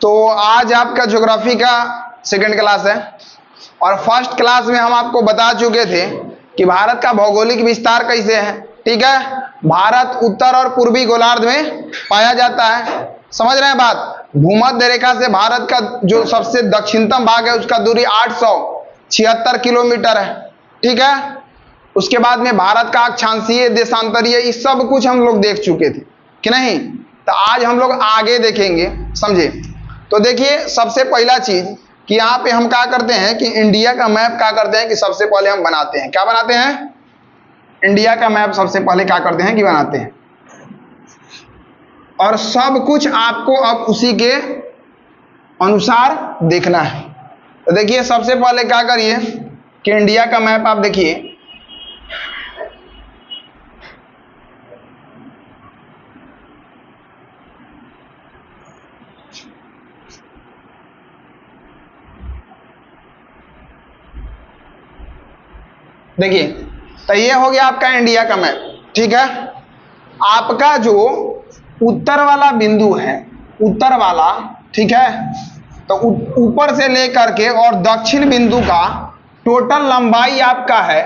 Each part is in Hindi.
तो आज आपका ज्योग्राफी का सेकंड क्लास है और फर्स्ट क्लास में हम आपको बता चुके थे कि भारत का भौगोलिक विस्तार कैसे है। ठीक है, भारत उत्तर और पूर्वी गोलार्ध में पाया जाता है। समझ रहे हैं बात? भूमध्य रेखा से भारत का जो सबसे दक्षिणतम भाग है उसका दूरी 876 किलोमीटर है। ठीक है, उसके बाद में भारत का अक्षांशीय, देशांतरीय, इस सब कुछ हम लोग देख चुके थे कि नहीं। तो आज हम लोग आगे देखेंगे, समझे। तो देखिए, सबसे पहला चीज कि यहाँ पे हम क्या करते हैं कि इंडिया का मैप क्या करते हैं कि सबसे पहले हम बनाते हैं। क्या बनाते हैं? इंडिया का मैप सबसे पहले क्या करते हैं कि बनाते हैं, और सब कुछ आपको अब उसी के अनुसार देखना है। तो देखिए, सबसे पहले क्या करिए कि इंडिया का मैप आप देखिए, देखिए तो ये हो गया आपका इंडिया का मैप। ठीक है, आपका जो उत्तर वाला बिंदु है, उत्तर वाला, ठीक है, तो ऊपर से लेकर के और दक्षिण बिंदु का टोटल लंबाई आपका है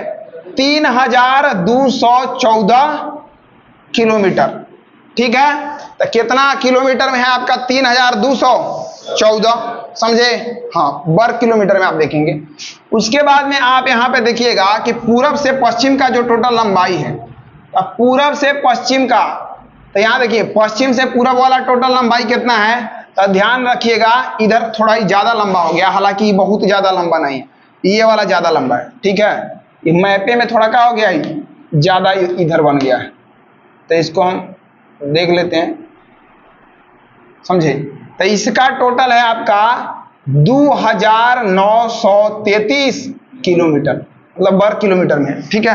3214 किलोमीटर। ठीक है, तो कितना किलोमीटर में है आपका? 3214, समझे? हाँ, वर्ग किलोमीटर में आप देखेंगे। उसके बाद में आप यहाँ पे देखिएगा कि पूरब से पश्चिम का जो टोटल लंबाई है, अब पूरब से पश्चिम का, तो यहाँ देखिए पश्चिम से पूरब वाला टोटल लंबाई कितना है। तो ध्यान रखिएगा, इधर थोड़ा ही ज्यादा लंबा हो गया, हालांकि बहुत ज्यादा लंबा नहीं है, ये वाला ज्यादा लंबा है। ठीक है, ये मैपे में थोड़ा क्या हो गया, ज्यादा इधर बन गया है, तो इसको हम देख लेते हैं, समझे। तो इसका टोटल है आपका 2933 किलोमीटर, मतलब वर्ग किलोमीटर में। ठीक है,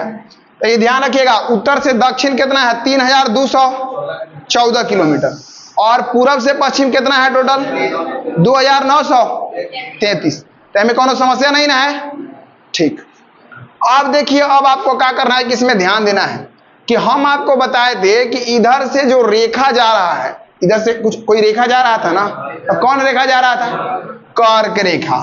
तो ये ध्यान रखिएगा, उत्तर से दक्षिण कितना है? 3214 किलोमीटर, और पूरब से पश्चिम कितना है टोटल? 2933। तो हमें कोनो समस्या नहीं ना है। ठीक, अब देखिए, अब आपको क्या करना है कि इसमें ध्यान देना है कि हम आपको बताए थे कि इधर से जो रेखा जा रहा है, इधर से कुछ कोई रेखा जा रहा था ना, तो कौन रेखा जा रहा था? कर्क रेखा।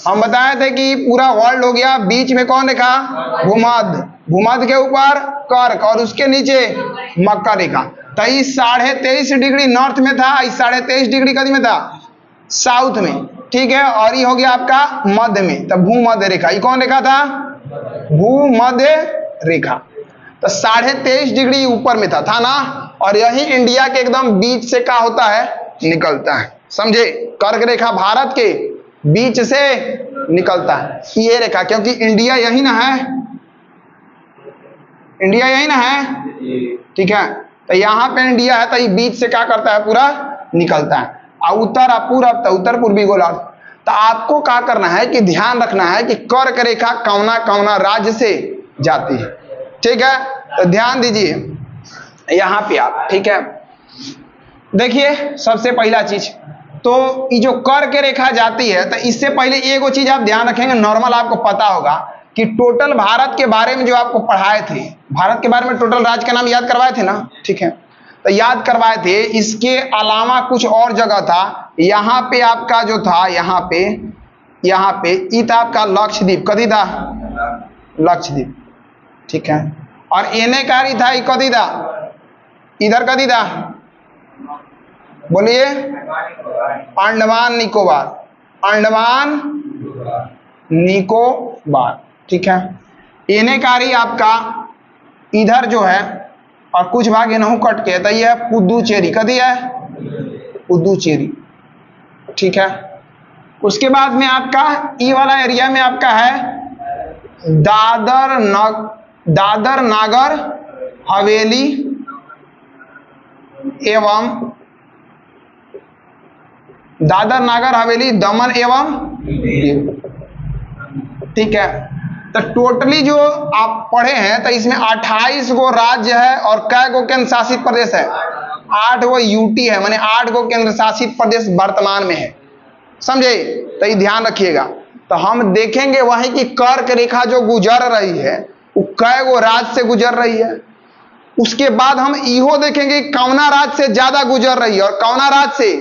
हम बताए थे कि पूरा वर्ल्ड हो गया, बीच में कौन रेखा? भूमध्य, भूमध्य के ऊपर कर्क, और उसके नीचे मकर रेखा। तो इस 23.5 डिग्री नॉर्थ में था, इस 23.5 डिग्री कदी में था? साउथ में। ठीक है, और ये हो गया आपका मध्य में, तो भूमध्य रेखा। ये कौन रेखा था? भूमध्य रेखा। तो 23.5 डिग्री ऊपर में था ना, और यही इंडिया के एकदम बीच से क्या होता है? निकलता है, समझे। कर्क रेखा भारत के बीच से निकलता है, ये रेखा, क्योंकि इंडिया यही ना है, इंडिया यही ना है। ठीक है, तो यहाँ पे इंडिया है, तो ये बीच से क्या करता है? पूरा निकलता है। और उत्तर और पूरब, तो उत्तर पूर्वी गोलार्ध। तो आपको क्या करना है कि ध्यान रखना है कि कर्क रेखा कौना कौना राज्य से जाती है। ठीक है, तो ध्यान दीजिए यहाँ पे आप। ठीक है, देखिए सबसे पहला चीज, तो ये जो कर्क रेखा जाती है, तो इससे पहले एगो चीज आप ध्यान रखेंगे, नॉर्मल आपको पता होगा कि टोटल भारत के बारे में जो आपको पढ़ाए थे, भारत के बारे में टोटल राज्य का नाम याद करवाए थे ना। ठीक है, तो याद करवाए थे। इसके अलावा कुछ और जगह था, यहाँ पे आपका जो था, यहाँ पे ये था आपका लक्षद्वीप। कदी था? लक्षद्वीप। ठीक है, और एने कारी था, ये कदी था? इधर कदी था? बोलिए। अंडमान निकोबार, अंडमान निकोबार। ठीक है, एने कारी आपका इधर जो है, और कुछ भाग इनहू कट के, तो ये है पुदुचेरी। कदी है? पुदुचेरी। ठीक है, उसके बाद में आपका ई वाला एरिया में आपका है दादर नागर हवेली एवं दादर नागर हवेली, दमन एवं दीव। ठीक है, तो टोटली जो आप पढ़े हैं, तो इसमें 28 गो राज्य है और कै गो केंद्र शासित प्रदेश है? 8 गो यूटी है, माने 8 गो केंद्र शासित प्रदेश वर्तमान में है, समझे। तो ये ध्यान रखिएगा। तो हम देखेंगे वहीं की कर्क रेखा जो गुजर रही है, वो कै गो राज्य से गुजर रही है। उसके बाद हम इहो देखेंगे कौना राज्य से ज्यादा गुजर रही है और कौना राज्य से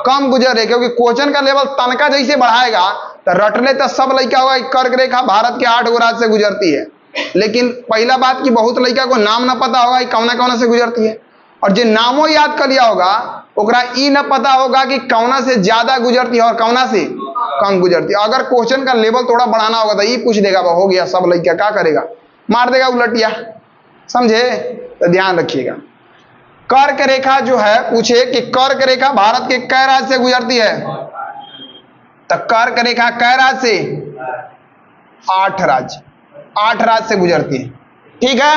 कम गुजर रही है, क्योंकि क्वेश्चन का लेवल तनका जैसे बढ़ाएगा तो रटले तो सब लड़का होगा कर्क रेखा भारत के 8 गो राज्य से गुजरती है, लेकिन पहला बात की बहुत लड़का को नाम ना पता होगा कौना कौना से गुजरती है, और जो नामों याद कर लिया होगा ओकरा ई न पता होगा कि कौना से ज्यादा गुजरती है और कौना से कम गुजरती है। अगर क्वेश्चन का लेवल थोड़ा बढ़ाना होगा तो ये पूछ देगा हो गया सब लड़का क्या करेगा, मार देगा उलटिया, समझे? तो ध्यान रखिएगा। कर्क रेखा जो है पूछे कि कर्क रेखा भारत के कै राज्य से गुजरती है, तो कर्क रेखा कै राज्य से 8 राज्य से गुजरती है। ठीक है,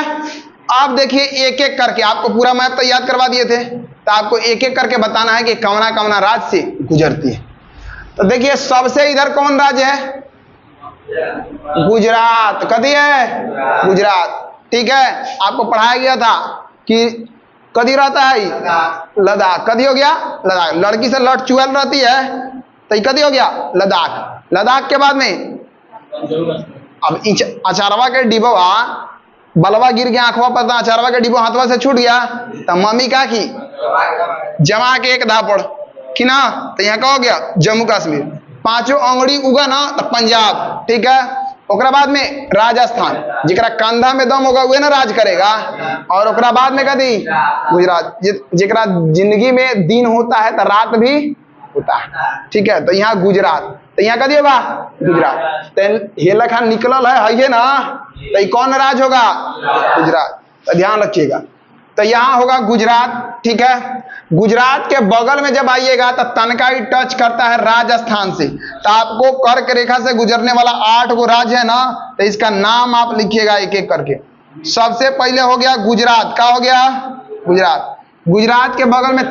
आप देखिए एक एक करके, आपको पूरा मैप तो याद करवा दिए थे, तो आपको एक एक करके बताना है कि कौना कौना राज्य से गुजरती है। तो देखिए सबसे इधर कौन राज्य है? गुजरात। कदी है? गुजरात। ठीक है, आपको पढ़ाया गया था कि कदी रहता है लद्दाख। कदी हो गया लद्दाख, लड़की से लट चुहल रहती है तो कदी हो गया लद्दाख। लद्दाख के बाद में अब अचारवा के डिबवा बलवा गिर गया आंखवा पर, अचारवा के डिबो हाथवा से छूट गया तो मम्मी का की जमा के एक धापड़ कि ना, तो यहाँ का हो गया जम्मू कश्मीर। 5 अंगड़ी उगा ना तो पंजाब। ठीक है, ओकरा बाद में राजस्थान, जिकरा कंधा में दम होगा वह ना राज करेगा, और ओकरा बाद में कदी गुजरात, जिकरा जिंदगी में दिन होता है तो रात भी होता है। ठीक है, तो यहाँ गुजरात, तो यहाँ कदी होगा गुजरात। तो हे लखा निकलल है ना, तो कौन राज होगा? गुजरात। तो ध्यान रखिएगा, तो यहाँ होगा गुजरात। ठीक है, गुजरात के बगल में जब आइएगा तो तनका ही टच करता है राजस्थान से, तो आपको कर्क रेखा से गुजरने वाला 8 गो राज्य है ना, तो इसका नाम आप लिखिएगा एक एक करके। सबसे पहले हो गया गुजरात। क्या हो गया? गुजरात। गुजरात के बगल में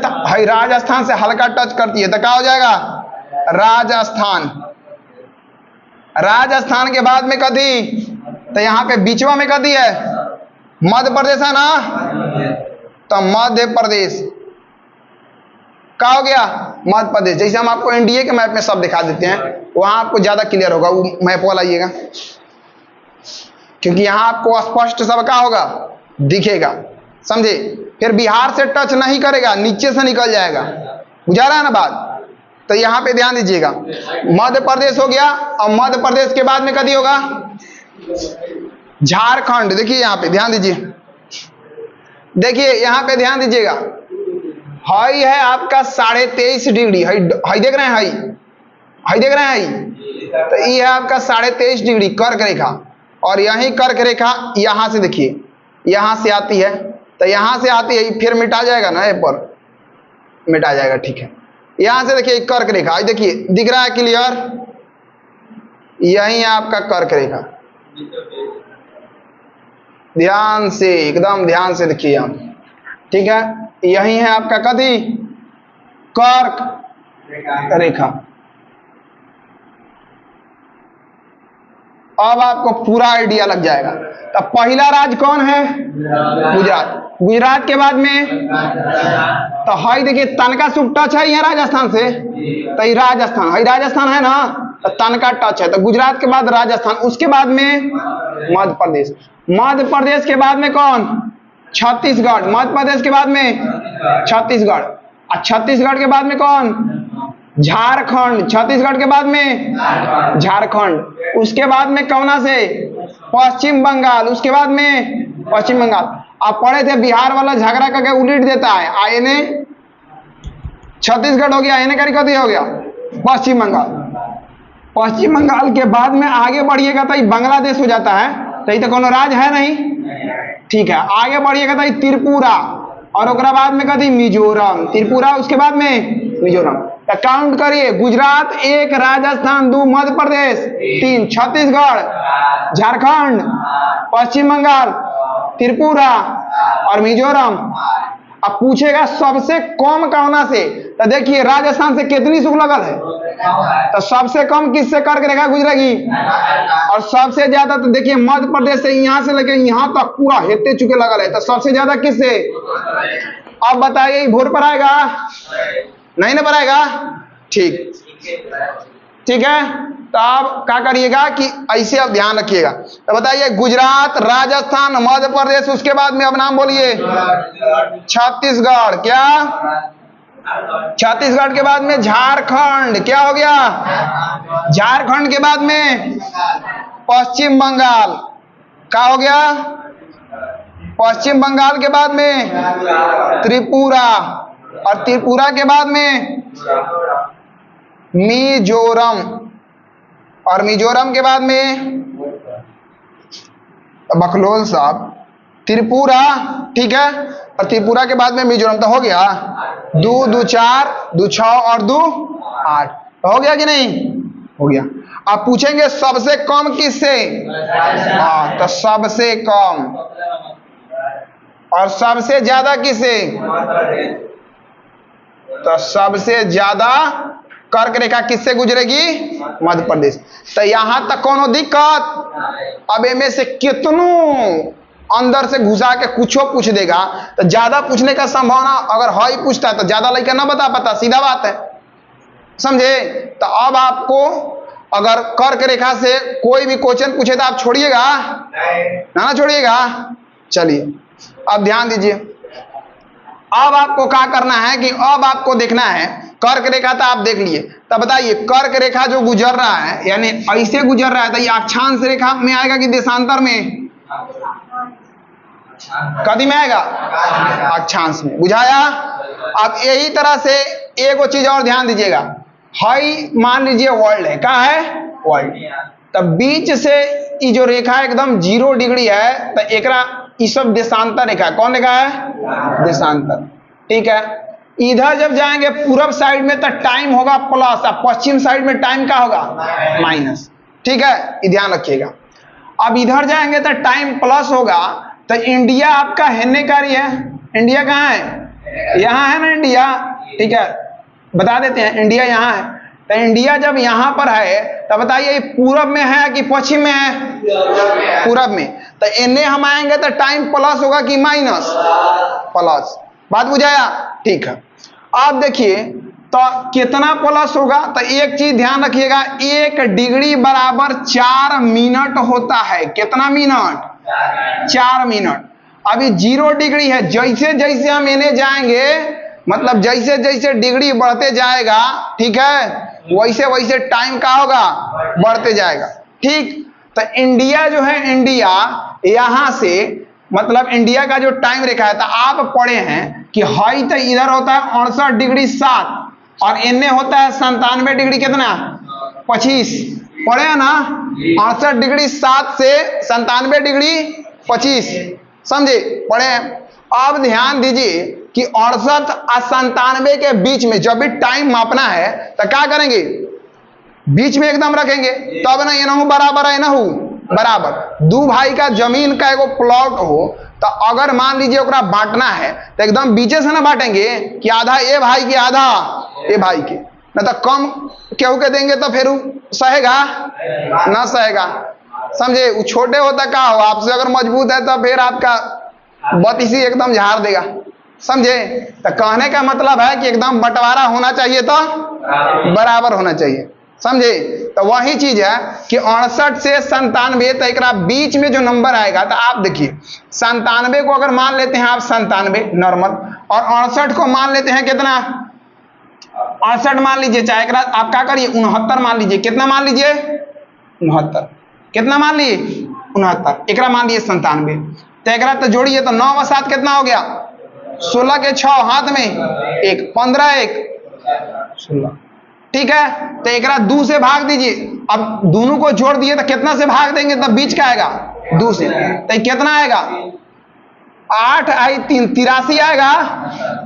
राजस्थान से हल्का टच करती है तो क्या हो जाएगा? राजस्थान। राजस्थान के बाद में कदी, तो यहाँ पे बीचवा में कदी है मध्य प्रदेश है ना, तो मध्य प्रदेश। क्या हो गया? मध्य प्रदेश। जैसे हम आपको एनडीए के मैप में सब दिखा देते हैं, वहां आपको ज्यादा क्लियर होगा, वो मैप वाला आइएगा, क्योंकि यहां आपको स्पष्ट सब क्या होगा दिखेगा, समझे? फिर बिहार से टच नहीं करेगा, नीचे से निकल जाएगा, बुझा रहा है ना बात? तो यहाँ पे ध्यान दीजिएगा, मध्य प्रदेश हो गया, और मध्य प्रदेश के बाद में कदी होगा झारखंड। देखिए यहाँ पे ध्यान दीजिए, देखिए यहाँ पे ध्यान दीजिएगा, हाई है आपका 23.5 डिग्री, हाई देख रहे हैं, हाई देख रहे हैं, तो ये है आपका 23.5 डिग्री कर्क रेखा, और यही कर्क रेखा यहां से देखिए यहां से आती है, तो यहां से आती है, फिर मिटा जाएगा ना, ये पर मिटा जाएगा। ठीक है, यहां से देखिए कर्क रेखा, देखिए दिख रहा है क्लियर, यही है आपका कर्क रेखा। ध्यान से, एकदम ध्यान से देखिए आप, ठीक है, यही है आपका कदी कर्क रेखा। अब आपको पूरा आइडिया लग जाएगा। तो पहला राज्य कौन है? गुजरात। गुजरात के बाद में तो हाई देखिए तनका सुख टच है यहाँ राजस्थान से, तो ये राजस्थान, हाई राजस्थान है ना, तो तनका टच है, तो गुजरात के बाद राजस्थान, उसके बाद में मध्य प्रदेश। मध्य प्रदेश के बाद में कौन? छत्तीसगढ़। मध्य प्रदेश के बाद में छत्तीसगढ़, और छत्तीसगढ़ के बाद में कौन? झारखंड। छत्तीसगढ़ के बाद में झारखंड, उसके बाद में कौना से? पश्चिम बंगाल, उसके बाद में पश्चिम बंगाल। आप पढ़े थे बिहार वाला झगड़ा करके उलट देता है, आने छत्तीसगढ़ हो गया, इन्हें करी हो गया पश्चिम बंगाल। पश्चिम बंगाल के बाद में आगे बढ़िएगा तो बांग्लादेश हो जाता है, तो ये तो कोनो राज्य है नहीं। ठीक है, आगे बढ़िएगा तो त्रिपुरा, और उसके बाद में कभी मिजोरम। त्रिपुरा, उसके बाद में मिजोरम। काउंट करिए, गुजरात 1, राजस्थान 2, मध्य प्रदेश 3, छत्तीसगढ़, झारखंड, पश्चिम बंगाल, त्रिपुरा और मिजोरम। अब पूछेगा सबसे कम कौना से, तो देखिए राजस्थान से कितनी सुख लगल है, तो सबसे कम किससे कर्क रेखा गुजरेगी, और सबसे ज्यादा तो देखिए मध्य प्रदेश से यहां से लेके यहां तक पूरा हेते चुके लगल है, तो सबसे ज्यादा किससे? अब बताइए भोर पर आएगा नहीं ना पर आएगा? ठीक, ठीक है, तो आप क्या करिएगा कि ऐसे आप ध्यान रखिएगा। तो बताइए, गुजरात, राजस्थान, मध्य प्रदेश, उसके बाद में अब नाम बोलिए छत्तीसगढ़। क्या? छत्तीसगढ़ के बाद में झारखंड। क्या हो गया? झारखंड के बाद में पश्चिम बंगाल। क्या हो गया? पश्चिम बंगाल के बाद में त्रिपुरा, और त्रिपुरा के बाद में मिजोरम, और मिजोरम के बाद में बकलोल साहब त्रिपुरा, ठीक है, और त्रिपुरा के बाद में मिजोरम। तो हो गया 2 2 4 2 6 और 2 8। हो गया कि नहीं? हो गया। आप पूछेंगे सबसे कम किससे? हाँ, तो सबसे कम। और सबसे ज्यादा किससे? तो सबसे ज्यादा कर्क रेखा किससे गुजरेगी? मध्य प्रदेश। तो यहां तक कोनो दिक्कत? अब इनमें से कितनों अंदर से घुसा के कुछ पूछ देगा, तो ज्यादा पूछने का संभावना अगर है पूछता है तो ज्यादा लड़का ना बता पाता, सीधा बात है, समझे? तो अब आपको अगर कर्क रेखा से कोई भी क्वेश्चन पूछे तो आप छोड़िएगा ना छोड़िएगा। चलिए अब ध्यान दीजिए। अब आपको क्या करना है कि अब आपको देखना है कर्क रेखा, तो आप देख लिए। तब बताइए कर्क रेखा जो गुजर रहा है, यानी ऐसे गुजर रहा है, तो ये अक्षांश रेखा में आएगा कि देशांतर में? कदी में आएगा? अक्षांश में। बुझाया? अब यही तरह से एक चीज और ध्यान दीजिएगा। हाई मान लीजिए वर्ल्ड है, क्या है? वर्ल्ड। तब बीच से ये जो रेखा एकदम 0 डिग्री है, तो एकरा ये सब देशांतर रेखा। कौन रेखा है? देशांतर। ठीक है, इधर जब जाएंगे पूरब साइड में तो टाइम होगा प्लस, और पश्चिम साइड में टाइम क्या होगा? माइनस। ठीक है, ये ध्यान रखिएगा। अब इधर जाएंगे तो टाइम प्लस होगा। तो इंडिया आपका है कार्य है। इंडिया कहाँ है? यहाँ है ना इंडिया। ठीक है, बता देते हैं इंडिया यहाँ है। तो इंडिया जब यहाँ पर है तो बताइए पूरब में है कि पश्चिम में है? पूरब में। तो इन्हें हम आएंगे तो टाइम प्लस होगा कि माइनस? प्लस। बात बुझाया? ठीक है। अब देखिए तो कितना प्लस होगा, तो एक चीज ध्यान रखिएगा, 1 डिग्री बराबर 4 मिनट होता है। कितना मिनट? 4 मिनट। अभी 0 डिग्री है, जैसे जैसे हम इन्हें जाएंगे, मतलब जैसे जैसे डिग्री बढ़ते जाएगा, ठीक है, वैसे वैसे टाइम का होगा? बढ़ते जाएगा। ठीक, तो इंडिया जो है, इंडिया यहां से मतलब इंडिया का जो टाइम रेखा है, तो आप पढ़े हैं कि हाई तो इधर होता है 68 डिग्री 7, और इन्हें होता है 97 डिग्री कितना? 25। पढ़े हैं ना? 68 डिग्री 7 से 97 डिग्री 25, समझे? पढ़े हैं। अब ध्यान दीजिए कि 68 और 97 के बीच में जब भी टाइम मापना है तो क्या करेंगे? बीच में एकदम रखेंगे, तब ना ये ना हो बराबर है ना हो बराबर। 2 भाई का जमीन का एगो प्लॉट हो, तो अगर मान लीजिए ओकरा बांटना है तो एकदम बीचे से ना बांटेंगे कि आधा ए भाई के आधा ए भाई के, ना तो कम केहू के देंगे तो फिर सहेगा ना सहेगा, समझे? वो छोटे होता क्या हो, आपसे अगर मजबूत है तो फिर आपका बतीसी एकदम झाड़ देगा, समझे? तो कहने का मतलब है कि एकदम बंटवारा होना चाहिए, तो बराबर होना चाहिए, समझे? तो वही चीज है कि 68 से 97, तो एक बीच में जो नंबर आएगा, तो आप देखिए 97 को अगर मान लेते हैं आप 97 नॉर्मल, और 68 को मान लेते हैं कितना? 68 मान लीजिए, चाहे आप क्या करिए 69 मान लीजिए। कितना मान लीजिए? 69। कितना मान लिए? 69। एक मान लिए 97। तो एक तो जोड़िए, तो 9 व 7 कितना हो गया? 16 के 6 हाथ में 1, 15 1 16। ठीक है, तो एक 2 से भाग दीजिए। अब दोनों को जोड़ दिए तो कितना से भाग देंगे? तब बीच का आएगा 2 से, तो कितना आएगा? 8 आई 3 83 आएगा।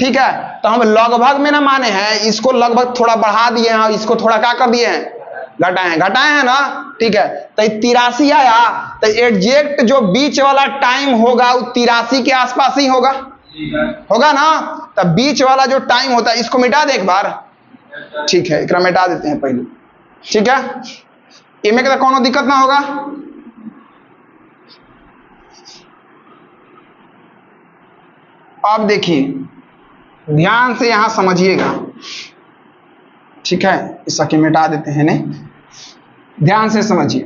ठीक है, तो हम लगभग में ना माने हैं, इसको लगभग थोड़ा बढ़ा दिए हैं, इसको थोड़ा क्या कर दिए हैं? घटाए हैं ना। ठीक है, तो 83 आया, तो एग्जैक्ट जो बीच वाला टाइम होगा वो 83 के आसपास ही होगा ना। तो बीच वाला जो टाइम होता है, इसको मिटा दे एक बार। ठीक है, एक मिटा देते हैं पहले। ठीक है, इनमें क्या कोनो दिक्कत ना होगा। अब देखिए ध्यान से यहां समझिएगा। ठीक है, इसको मिटा देते हैं। नहीं ध्यान से समझिए।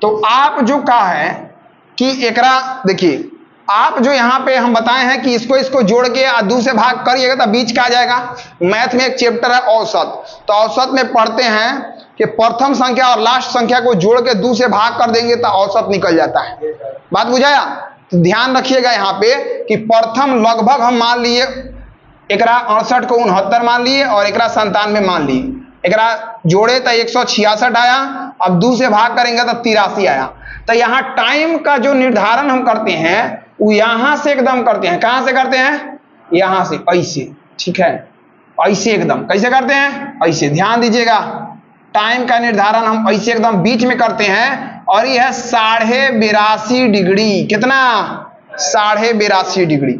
तो आप जो कहा है कि एकरा देखिए, आप जो यहाँ पे हम बताए हैं कि इसको जोड़ के 2 से भाग करिएगा तो बीच का आ जाएगा। मैथ में एक चैप्टर है औसत, तो औसत में पढ़ते हैं कि प्रथम संख्या और लास्ट संख्या को जोड़ के 2 से भाग कर देंगे तो औसत निकल जाता है। बात बुझाया? तो ध्यान रखिएगा यहाँ पे कि प्रथम लगभग हम मान लिए एकरा 68 को 69 मान लिए और एकरा 97 मान लिए, एकरा जोड़े तो 166 आया, अब 2 से भाग करेंगे तो 83 आया। तो यहाँ टाइम का जो निर्धारण हम करते हैं वो यहां से एकदम करते हैं। कहां से करते हैं? यहां से, ऐसे, ठीक है, ऐसे एकदम। कैसे करते हैं? ऐसे। ध्यान दीजिएगा, टाइम का निर्धारण हम ऐसे एकदम बीच में करते हैं और यह है 82.5 डिग्री। कितना? 82.5 डिग्री।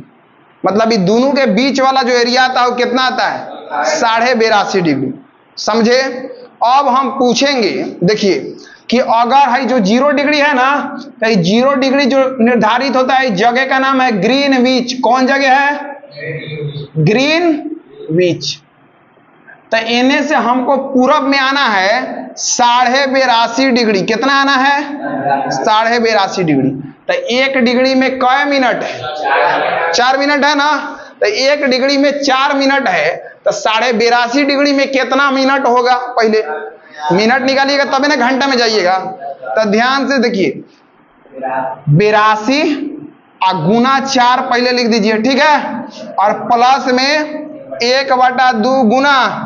मतलब ये दोनों के बीच वाला जो एरिया आता है वो कितना आता है? 82.5 डिग्री। समझे? अब हम पूछेंगे, देखिए कि अगर है जो 0 डिग्री है ना, तो 0 डिग्री जो निर्धारित होता है, जगह का नाम है ग्रीनविच। कौन जगह है? ग्रीनविच। तो इन्हें से हमको पूरब में आना है 82.5 डिग्री। कितना आना है? 82.5 डिग्री। तो 1 डिग्री में कै मिनट है? 4 मिनट है ना। तो 1 डिग्री में 4 मिनट है, तो 82.5 डिग्री में कितना मिनट होगा? पहले मिनट निकालिएगा तब ना घंटा में जाइएगा। तो ध्यान से देखिए, 82 गुना 4 पहले लिख दीजिए, ठीक है, और प्लस में 1/2 गुना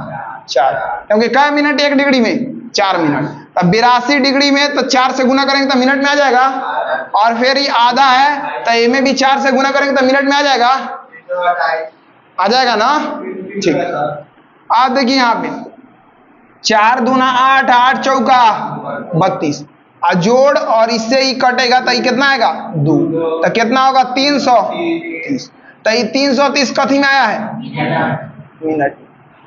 4, क्योंकि क्या मिनट 1 डिग्री में? 4 मिनट। तब 82 डिग्री में तो 4 से गुना करेंगे तो मिनट में आ जाएगा, और फिर ये आधा है तो इनमें भी 4 से गुना करेंगे तो मिनट में आ जाएगा। आ जाएगा ना? ठीक। आप देखिए यहाँ पे 4 दूना 8, 8 चौका 32, जोड़ और इससे ही कटेगा तो ये कितना आएगा? 2। तो कितना होगा? 330। तो ये 330 कथी में आया है? मिनट।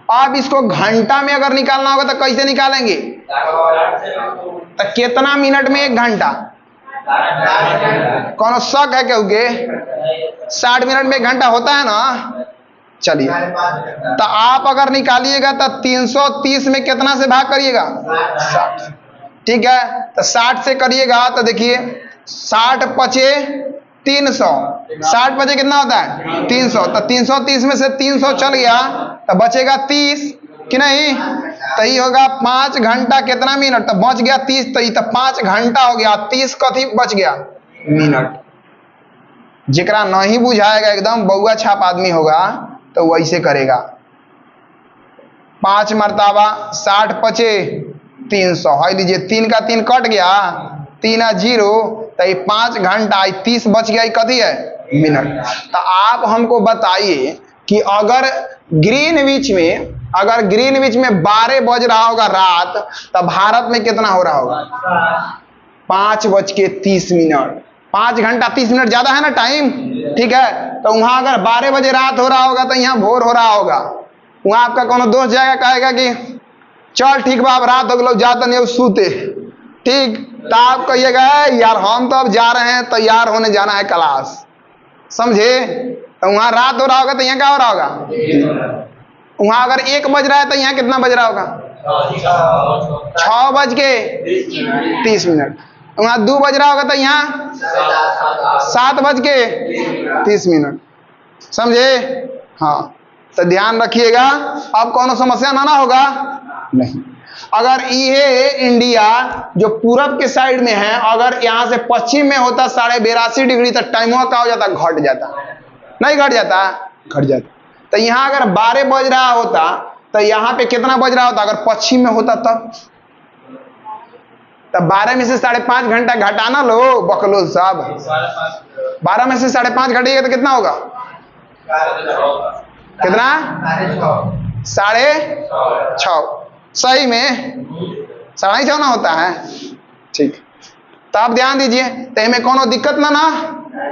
अब इसको घंटा में अगर निकालना होगा तो कैसे निकालेंगे? तो कितना मिनट में 1 घंटा? कौन शक है क्योंकि 60 मिनट में 1 घंटा होता है ना। चलिए, तो आप अगर निकालिएगा तो 330 में कितना से भाग करिएगा? 60। ठीक है, तो 60 से करिएगा तो देखिए 60 पचे 300, 60 पचे कितना होता है? 300। तो 330 में से 300 चल गया तो बचेगा 30 कि नहीं? तो ये होगा 5 घंटा कितना मिनट? तो बच गया 30, तो ये तो 5 घंटा हो गया। 30 कथी बच गया? मिनट। जिकरा नहीं बुझाएगा एकदम बउआ छाप आदमी होगा तो वैसे करेगा। 5 मरतबा 60 पचे 300, है लीजिए 3 का 3 कट गया, 3 0, तो ये 5 घंटा, 30 बच गया, कथी है? मिनट। तो आप हमको बताइए कि अगर ग्रीनविच में 12 बज रहा होगा रात, तो भारत में कितना हो रहा होगा? 5:30। 5 घंटा 30 मिनट ज्यादा है ना टाइम, ठीक है। तो वहां अगर 12 बजे रात हो रहा होगा तो यहाँ भोर हो रहा होगा। वहां आपका कोनो दोस्त जाएगा, कहेगा कि चल ठीक बा, अब रात हो गई, जाता नहीं सूते, ठीक। तो आप कहिएगा यार हम तो अब जा रहे हैं, तैयार होने जाना है क्लास, समझे। तो वहां रात हो रहा होगा तो यहाँ क्या हो रहा होगा? वहां अगर 1 बज रहा है तो यहाँ कितना बज रहा होगा? 6:30। वहां 2 बज रहा होगा तो यहाँ 7:30, समझे। हाँ, तो ध्यान रखिएगा, अब कौन समस्या ना होगा नहीं। अगर ये इंडिया जो पूरब के साइड में है, अगर यहाँ से पश्चिम में होता 82.5 डिग्री, तो टाइम क्या हो जाता? घट जाता। नहीं घट जाता? घट जाता। तो यहाँ अगर 12 बज रहा होता तो यहाँ पे कितना बज रहा होता? अगर पश्चिम में होता तब 12 में से 5.5 घंटा घटाना लो बकलोल साहब। 12 में से 5.5 घटिएगा तो कितना होगा? कितना? 6.5। सही में 6.5 ना होता है, ठीक। तो आप ध्यान दीजिए, तो इनमें कोनो दिक्कत ना।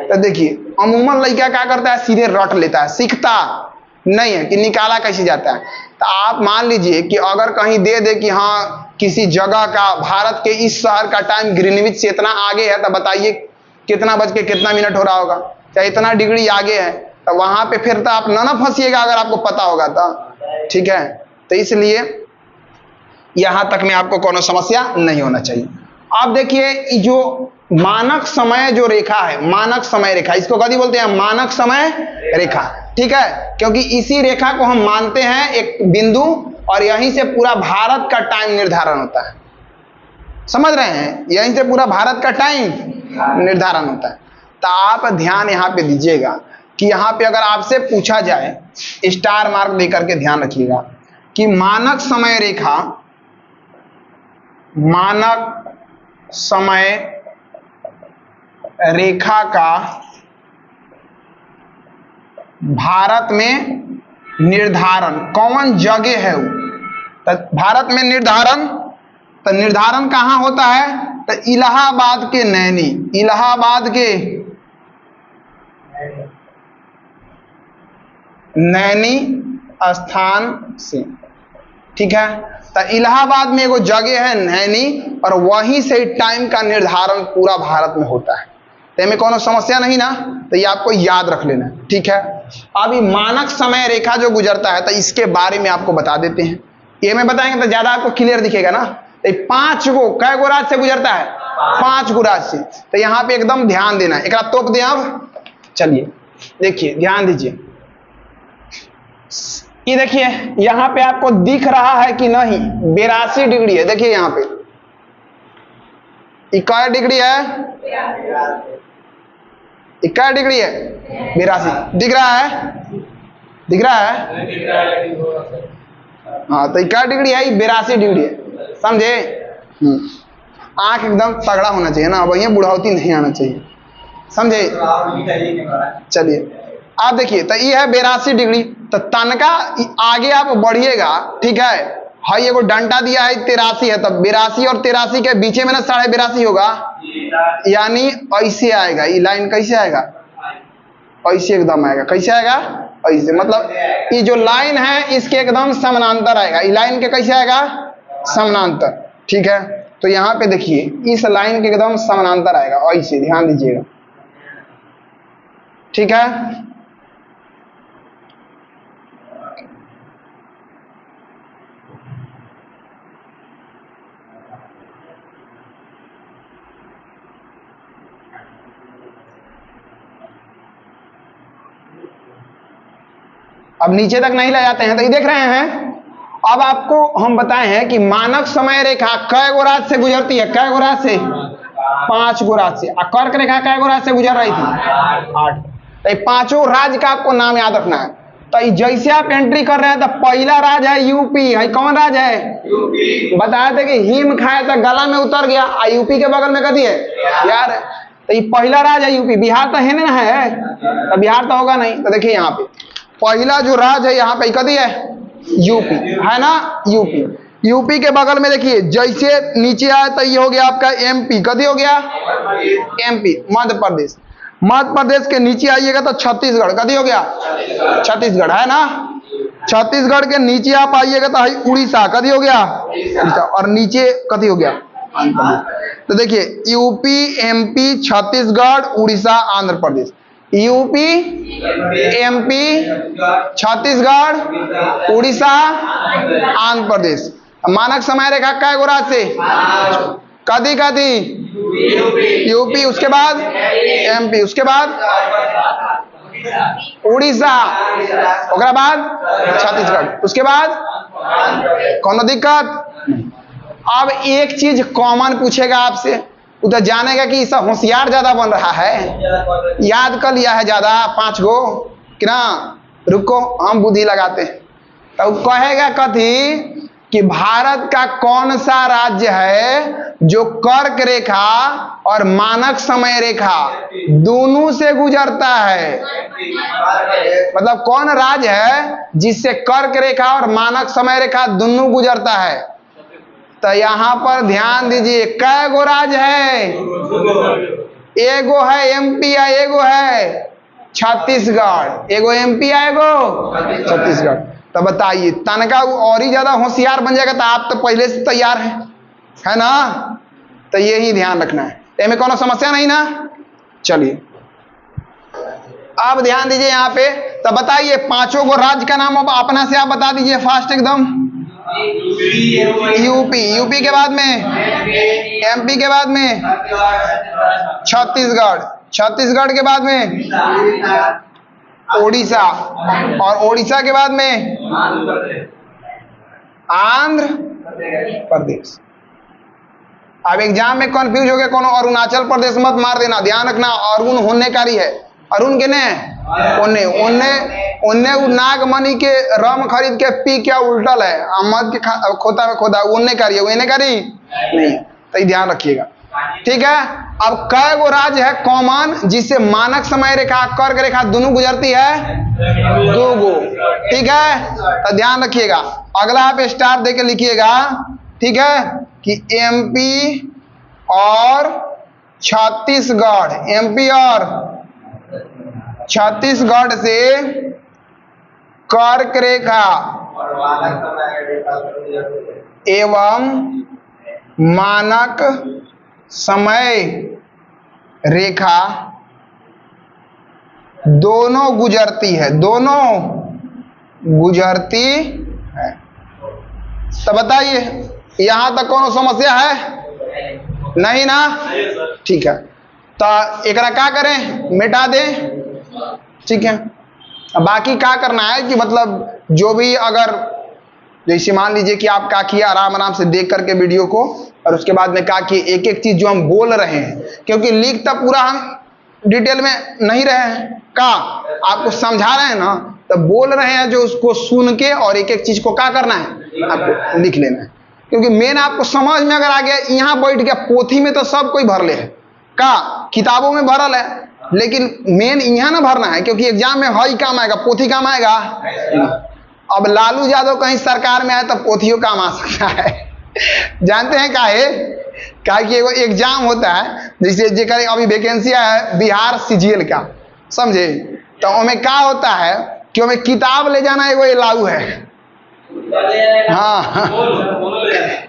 तो देखिए अमूमन लड़का क्या करता है? सीधे रट लेता है, सीखता नहीं है कि निकाला कैसे जाता है। तो आप मान लीजिए कि अगर कहीं दे दे कि हाँ किसी जगह का, भारत के इस शहर का टाइम ग्रीनविच से इतना आगे है, तो बताइए कितना बज के कितना मिनट हो रहा होगा? चाहे इतना डिग्री आगे है, तो वहां पे फिर तो आप ना फंसिएगा अगर आपको पता होगा तो, ठीक है। तो इसलिए यहां तक में आपको कोनो समस्या नहीं होना चाहिए। अब देखिए जो मानक समय जो रेखा है, मानक समय रेखा, इसको कभी बोलते हैं मानक समय रेखा, ठीक है, क्योंकि इसी रेखा को हम मानते हैं एक बिंदु और यहीं से पूरा भारत का टाइम निर्धारण होता है। समझ रहे हैं, यहीं से पूरा भारत का टाइम निर्धारण होता है। तो आप ध्यान यहां पे दीजिएगा कि यहां पे अगर आपसे पूछा जाए, स्टार मार्क देकर के ध्यान रखिएगा कि मानक समय रेखा, मानक समय रेखा का भारत में निर्धारण कौन जगह है वो, तो भारत में निर्धारण, तो निर्धारण कहां होता है, तो इलाहाबाद के नैनी, इलाहाबाद के नैनी स्थान से, ठीक है। तो इलाहाबाद में एगो जगह है नैनी और वहीं से टाइम का निर्धारण पूरा भारत में होता है। तो में कोनो समस्या नहीं ना, तो ये आपको याद रख लेना, ठीक है। अभी मानक समय रेखा जो गुजरता है तो इसके बारे में आपको बता देते हैं। ये में बताएंगे तो ज्यादा आपको क्लियर दिखेगा ना। तो 5 गो कै गो राज्य से गुजरता है, 5 गो राज्य से। तो यहाँ पे एकदम ध्यान देना है, एक तोप दें। अब चलिए देखिए, ध्यान दीजिए, ये देखिए यहां पे आपको दिख रहा है कि नहीं, 82 डिग्री है। देखिए यहां पे क्या डिग्री है, 81 डिग्री है, 82 दिख रहा है, दिख रहा है, हाँ। तो 81 डिग्री है, 82 डिग्री है, समझे। आंख एकदम तगड़ा होना चाहिए ना, अब ये बुढ़ावती नहीं आना चाहिए, समझे। चलिए आप देखिए, तो ये है 82 डिग्री। तो तनका आगे आप बढ़िएगा, ठीक है। हाँ, ये को डंडा दिया है 83 है, तब 82 और 83 के बीच में ना 82.5 होगा, यानी ऐसे आएगा। ये लाइन कैसे आएगा, ऐसे एकदम आएगा। कैसे आएगा, ऐसे, मतलब ये जो लाइन है इसके एकदम समानांतर आएगा। ये लाइन के कैसे आएगा, समानांतर, ठीक है। तो यहाँ पे देखिए इस लाइन के एकदम समानांतर आएगा, ऐसे ध्यान दीजिएगा, ठीक है। अब नीचे तक नहीं ले जाते हैं, तो ये देख रहे हैं। अब आपको हम बताए हैं कि मानक समय रेखा कै गो राज्य से गुजरती है, कै गो राज्य से, 5 गो राज्य से। और कर्क रेखा कै गो राज्य से गुजर रही थी, 8। तो 5 राज्य का आपको नाम याद रखना है। तो जैसे आप एंट्री कर रहे हैं, तो पहला राज्य है यूपी है। कौन राज्य है, यूपी। बताया था कि हिम खाए तो गला में उतर गया, और यूपी के बगल में कथी है, बिहार है। तो ये पहला राज्य है यूपी। बिहार तो है ना, है तो बिहार तो होगा नहीं। तो देखिए यहाँ पे पहला जो राज्य है यहाँ पे कथी है, यूपी है ना, यूपी। यूपी के बगल में देखिए जैसे नीचे आया तो ये हो गया आपका एमपी। कथी हो गया, एमपी, मध्य प्रदेश। मध्य प्रदेश के नीचे आइएगा तो छत्तीसगढ़। कथी हो गया, छत्तीसगढ़, है ना। छत्तीसगढ़ के नीचे आप आइएगा तो उड़ीसा। कथी हो गया, उड़ीसा। और नीचे कथी हो गया, आंध्र प्रदेश। तो देखिए UP, MP, Chhattisgarh, Orissa, Andhra Pradesh. UP, MP, Chhattisgarh, Orissa, Andhra Pradesh. मानक समय रेखा कै गो राज्य से, कथी कथी, यूपी, उसके बाद एमपी, उसके बाद उड़ीसा, उसके बाद छत्तीसगढ़, उसके बाद कोनो दिक्कत। अब एक चीज कॉमन पूछेगा आपसे, उधर जानेगा कि इस होशियार ज्यादा बन रहा है, याद कर लिया है ज्यादा 5 गो कि ना, रुको हम बुद्धि लगाते हैं। तो कहेगा कथी कि भारत का कौन सा राज्य है जो कर्क रेखा और मानक समय रेखा दोनों से गुजरता है। मतलब कौन राज्य है जिससे कर्क रेखा और मानक समय रेखा दोनों गुजरता है। तो यहां पर ध्यान दीजिए, कै गो राज्य है, एगो है एमपी या एगो है छत्तीसगढ़, एगो एमपी है एगो छत्तीसगढ़। तो बताइए तनका और ही ज्यादा होशियार बन जाएगा। तो आप तो पहले से तैयार है ना। तो यही ध्यान रखना है, इसमें कोनो समस्या नहीं ना। चलिए अब ध्यान दीजिए यहाँ पे। तो बताइए 5 गो राज्य का नाम अब अपना से आप बता दीजिए फास्ट एकदम। यूपी, यूपी के बाद में एमपी के बाद में छत्तीसगढ़, छत्तीसगढ़ के बाद में ओडिशा, और ओडिशा के बाद में आंध्र प्रदेश। अब एग्जाम में कंफ्यूज हो गया, कोनो अरुणाचल प्रदेश मत मार देना, ध्यान रखना अरुण होने कारी है, अरुण के ने उन्ने उन्ने उन्ने नागमणि के रम खरीद के पी क्या उल्टल है, अहमद के खोता में खोदा, उन्ने कारी है, उन्ने कारी नहीं, तो ध्यान रखिएगा। ठीक है। अब कई गो राज्य है कॉमन जिससे मानक समय रेखा कर्क रेखा दोनों गुजरती है? 2 गो। ठीक है, तो ध्यान रखिएगा। अगला आप स्टार देके लिखिएगा, ठीक है, कि एमपी और छत्तीसगढ़, एमपी और छत्तीसगढ़ से कर्क रेखा एवं मानक समय रेखा दोनों गुजरती है, दोनों गुजरती है। तो बताइए यहां तक कौन समस्या है? नहीं ना? ठीक है, तो एकरा क्या करें? मिटा दें। ठीक है, अब बाकी क्या करना है कि मतलब जो भी, अगर जैसे मान लीजिए कि आप क्या किया, आराम आराम से देख करके वीडियो को, और उसके बाद में क्या किए, एक एक चीज जो हम बोल रहे हैं, क्योंकि लिख तब पूरा हम डिटेल में नहीं रहे हैं, का आपको समझा रहे हैं ना, तो बोल रहे हैं जो उसको सुन के और एक एक चीज को क्या करना है, आपको लिख लेना है। क्योंकि मेन आपको समझ में अगर आ गया, यहाँ बैठ गया, पोथी में तो सब कोई भर ले है, का किताबों में भरल है, लेकिन मेन यहाँ ना भरना है, क्योंकि एग्जाम में हई काम आएगा, पोथी काम आएगा। अब लालू यादव कहीं सरकार में आए तो पोथियों काम आ सकता है। जानते हैं काहे? कि एगो एग्जाम होता है, जैसे जेकर अभी वैकेंसी है बिहार सीजीएल का, समझे, तो उसमें क्या होता है कि उसमें किताब ले जाना एगो अलाउ है। हाँ,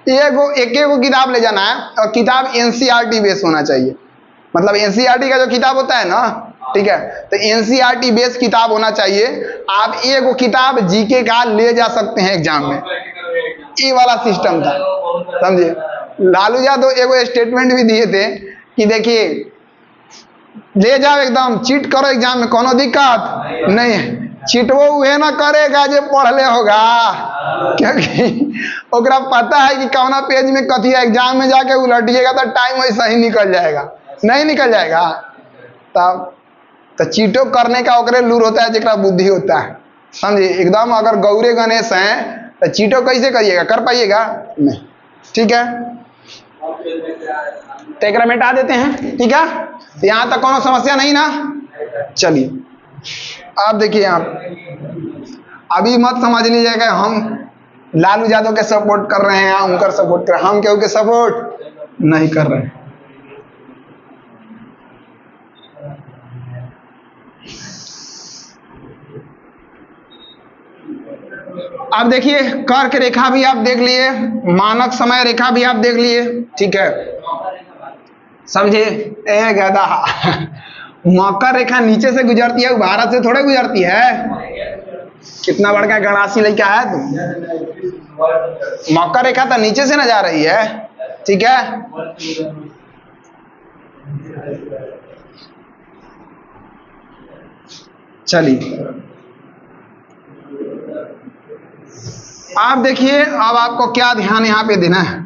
एक किताब ले जाना है, और किताब एनसीईआरटी बेस होना चाहिए। मतलब एनसीईआरटी का जो किताब होता है ना, ठीक है, तो एनसीईआरटी बेस किताब होना चाहिए। आप एक किताब जीके का ले जा सकते हैं एग्जाम में, ये वाला सिस्टम था, समझे। लालू यादव एगो स्टेटमेंट भी दिए थे कि देखिए ले जाओ, एकदम चीट करो एग्जाम में, कोनो दिक्कत नहीं है, चीटवो उहे ना करेगा जो पढ़ले होगा, क्योंकि ओकरा पता है कि कौना पेज में कथी है, एग्जाम में जाके उलटिएगा तो टाइम वैसा ही निकल जाएगा, नहीं निकल जाएगा। तब तो चीटो करने का ओकरे लूर होता है जेकरा बुद्धि होता है, समझे। एकदम अगर गौरे गणेश हैं तो चीटो कैसे करिएगा, कर पाइएगा नहीं। ठीक है, तो एकरा मिटा देते हैं। ठीक है, तो यहां तक कोनो समस्या नहीं ना? चलिए आप देखिए, आप अभी मत समझ लीजिएगा हम लालू यादव के सपोर्ट कर रहे हैं, उनका सपोर्ट कर रहे हैं, हम क्योंकि सपोर्ट नहीं कर रहे हैं। अब देखिए कर्क रेखा भी आप देख लिए, मानक समय रेखा भी आप देख लिए, ठीक है, समझे। ए गधा, मकर रेखा नीचे से गुजरती है, भारत से थोड़े गुजरती है। कितना बड़का गणासी लड़का है तुम। मकर रेखा तो नीचे से न जा रही है, ठीक है। चलिए आप देखिए, अब आपको क्या ध्यान यहां पे देना है।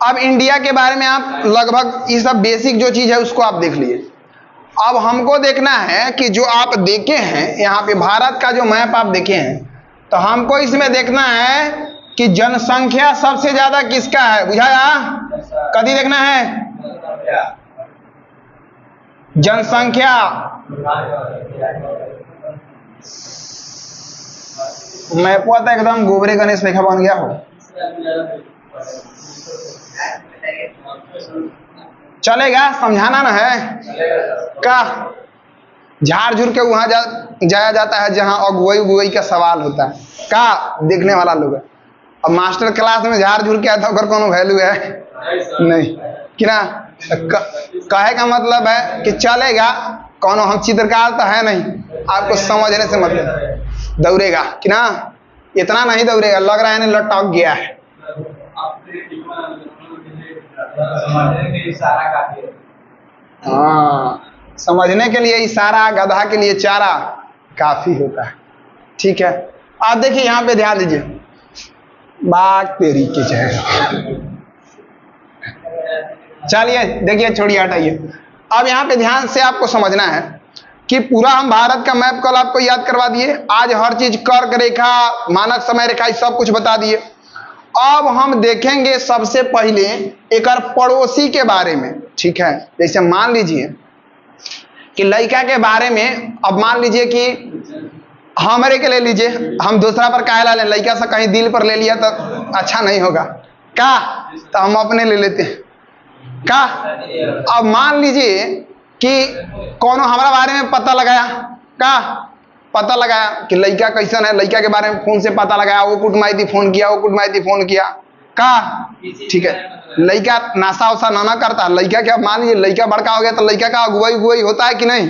अब इंडिया के बारे में आप लगभग ये सब बेसिक जो चीज है उसको आप देख लिए। अब हमको देखना है कि जो आप देखे हैं यहाँ पे भारत का जो मैप आप देखे हैं, तो हमको इसमें देखना है कि जनसंख्या सबसे ज्यादा किसका है, बुझाया? कभी देखना है जनसंख्या, मैपवा तो एकदम गोबरे गणेश रेखा बन गया हो। चलेगा, समझाना ना है का? झाड़ झूर के वहां जाया जाता है जहां अगुवाई का सवाल होता है, का देखने वाला लोग है। अब मास्टर क्लास में झाड़ झूर के आता है, कोनो वैल्यू है नहीं कि ना। कहे का मतलब है कि चलेगा, कोनो हम चित्रकार तो है नहीं, आपको समझने से मतलब दौड़ेगा कि ना, इतना नहीं दौड़ेगा, लग रहा है ना लटक गया है। हाँ, समझने के लिए इशारा, गधा के लिए चारा काफी होता है। ठीक है, आप देखिए यहाँ पे ध्यान दीजिए, बाग तेरी की जय। चलिए देखिए, छोड़िए, हटाइए। अब यहाँ पे ध्यान से आपको समझना है कि पूरा हम भारत का मैप कल आपको याद करवा दिए, आज हर चीज कर्क रेखा, मानक समय रेखा, सब कुछ बता दिए। अब हम देखेंगे सबसे पहले एक पड़ोसी के बारे में। ठीक है, जैसे मान लीजिए कि लड़का के बारे में, अब मान लीजिए कि हमारे के ले लीजिए, हम दूसरा पर काहे ला लें, लड़का से कहीं दिल पर ले लिया तो अच्छा नहीं होगा का, तो हम अपने ले लेते हैं का। अब मान लीजिए कि कौन हमारा बारे में पता लगाया का, पता लगाया कि लड़का कैसन है, लड़का के बारे में फोन से पता लगाया, वो कुटमाइती फोन किया, वो कुटमाइती फोन किया का। ठीक है, लड़का नाशा उसा ना करता, लड़का क्या, मान लीजिए लड़का बड़का हो गया तो लड़का का अगुवाई उगुवाई होता है कि नहीं,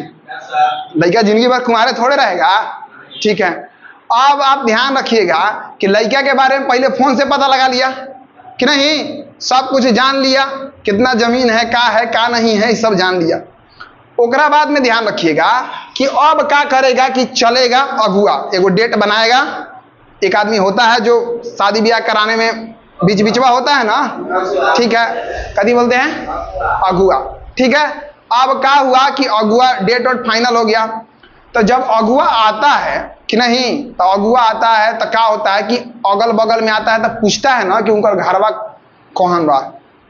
लड़का जिंदगी भर कुमारे थोड़े रहेगा। ठीक है, अब आप ध्यान रखिएगा कि लड़का के बारे में पहले फोन से पता लगा लिया कि नहीं, सब कुछ जान लिया, कितना जमीन है का नहीं है, सब जान लिया। ओकरा बाद में ध्यान रखिएगा कि अब क्या करेगा कि चलेगा अगुआ, एगो डेट बनाएगा। एक आदमी होता है जो शादी ब्याह कराने में बीच बीचवा होता है ना, ठीक है, कभी बोलते हैं अगुआ। ठीक है, अब क्या हुआ कि अगुआ डेट और फाइनल हो गया, तो जब अगुआ आता है कि नहीं, तो अगुआ आता है तो क्या होता है कि अगल बगल में आता है तो पूछता है ना कि उनका घरवा कौन बा,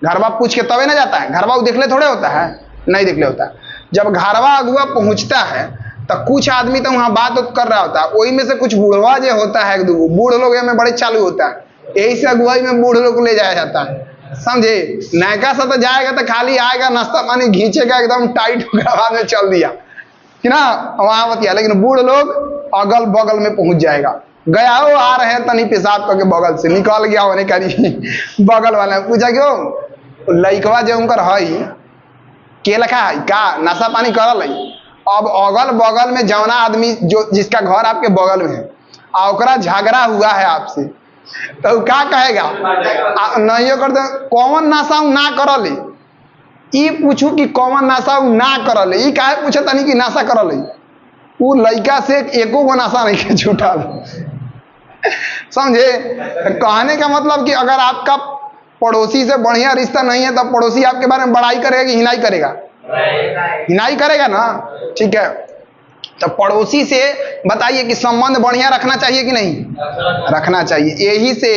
घरवा पूछ के तबे ना जाता है, घरवा वो देखले थोड़े होता है, नहीं देखले होता है। जब घरवा अगुआ पहुंचता है तो कुछ आदमी तो वहां बात कर रहा होता है, वही में से कुछ बूढ़वा जो होता है, एक दो बूढ़ लोग में बड़े चालू होता है, यही से अगुवाई में बूढ़ लोग को ले जाया जाता है, समझे। नैका सा तो जाएगा तो खाली आएगा, नाश्ता पानी घींचेगा, एकदम टाइट होगा, बाद में चल दिया कि ना, वहां बतिया। लेकिन बूढ़ लोग अगल बगल में पहुंच जाएगा, गया हो आ रहे हैं तनी पेशाब करके बगल से निकल गया होने करी बगल वाले ने पूछा क्यों लइकवा जो उनकर हई के लखा है का, नशा पानी करल है। अब अगल बगल में जौना आदमी जो जिसका घर आपके बगल में है और ओकरा झगड़ा हुआ है आपसे, तो क्या कहेगा, नहीं कर दे कौन नशा ना करल, ई पूछू कि कौन नशा ना करल, ई काहे पूछे तनी कि नशा करल, वो लड़का से एको गो नशा नहीं के छूटा, समझे। कहने का मतलब कि अगर आपका पड़ोसी से बढ़िया रिश्ता नहीं है तो पड़ोसी आपके बारे में बड़ाई करेगा कि हिनाई करेगा, हिनाई करेगा ना। ठीक है, तो पड़ोसी से बताइए कि संबंध बढ़िया रखना चाहिए कि नहीं, रखना चाहिए। यही से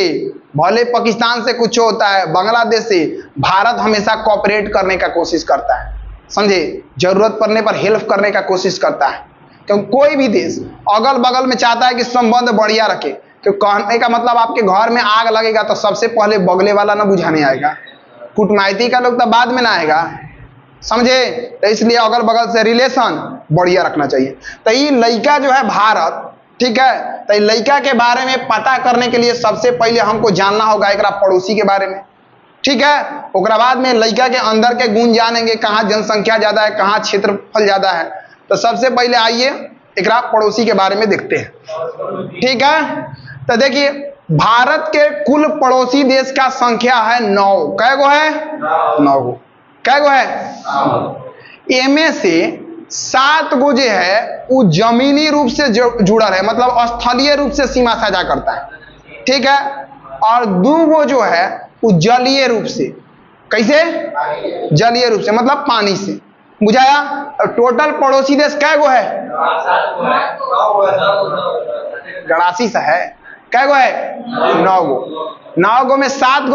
भले पाकिस्तान से कुछ होता है, बांग्लादेश से, भारत हमेशा कोऑपरेट करने का कोशिश करता है, समझे, जरूरत पड़ने पर हेल्प करने का कोशिश करता है, क्योंकि कोई भी देश अगल बगल में चाहता है कि संबंध बढ़िया रखे। तो कहने का मतलब आपके घर में आग लगेगा तो सबसे पहले बगले वाला ना बुझाने आएगा, कुटमाइती का लोग तो बाद में ना आएगा, समझे। तो इसलिए अगल बगल से रिलेशन बढ़िया रखना चाहिए। तो ये लड़का जो है भारत, ठीक है, तो लड़का के बारे में पता करने के लिए सबसे पहले हमको जानना होगा एक पड़ोसी के बारे में, ठीक है। ओकरा बाद में लड़का के अंदर के गुण जानेंगे, कहाँ जनसंख्या ज्यादा है, कहाँ क्षेत्रफल ज्यादा है। तो सबसे पहले आइए एक पड़ोसी के बारे में देखते हैं, ठीक है। तो देखिए भारत के कुल पड़ोसी देश का संख्या है 9। कै गो है? 9 गो। कै गो है? इनमें से 7 गो जो है वो जमीनी रूप से जुड़ा है, मतलब स्थलीय रूप से सीमा साझा करता है, ठीक है। और 2 गो जो है वो जलीय रूप से, कैसे? जलीय रूप से मतलब पानी से, बुझाया। टोटल पड़ोसी देश कै गो है? 82 सा है। कै गो है? 9 गो। 9 गो में 7 गो